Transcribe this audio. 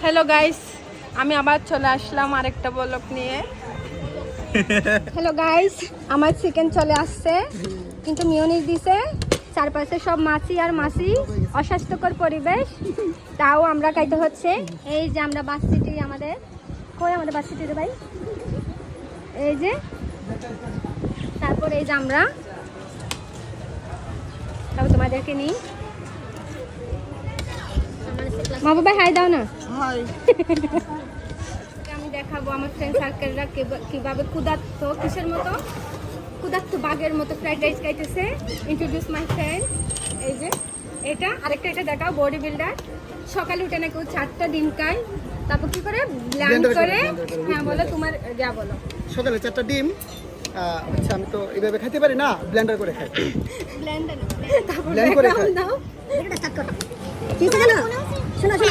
Hello guys, আমি আবার চলে আসলাম আরেকটা ব্লগ নিয়ে। হ্যালো গাইস, আমার চিকেন চলে আসছে, কিন্তু মিয়োনিজ দিছে। চারপাশে সব মাছি আর মাছি, অস্বাস্থ্যকর পরিবেশ, তাও আমরা খাইতে হচ্ছে। এই যে আমরা বাস সিটি, আমাদের কই আমাদের বাস সিটি রে ভাই, এই যে। তারপর এই যে আমরা, তারপর তোমাদেরকে নিই। মাহবুব ভাই হাই দাও না। আমি দেখাবো আমার ফ্রেন্ড সার্কেলরা কিভাবে ক্ষুধার্ত, কিসের মতো ক্ষুধার্ত বাঘের মতো ফ্রাইড রাইস খাইতেছে। Introduce my friend. এই যে এটা আরেকটা, এটা দেখাও, বডি বিল্ডার। সকালে উঠে নাকি ও 4টা ডিম খায়, তারপর কি করে ব্লেন্ড করে। হ্যাঁ বলো, তোমার যা বলো। সকালে 4টা ডিম, আচ্ছা আমি তো এইভাবে খাইতে পারি না, ব্লেন্ডার করে খাই। ব্লেন্ডার ব্লেন্ড করে খাই। দাও। এটা স্টার্ট করো। ঠিক আছে না? শোনো শোনো,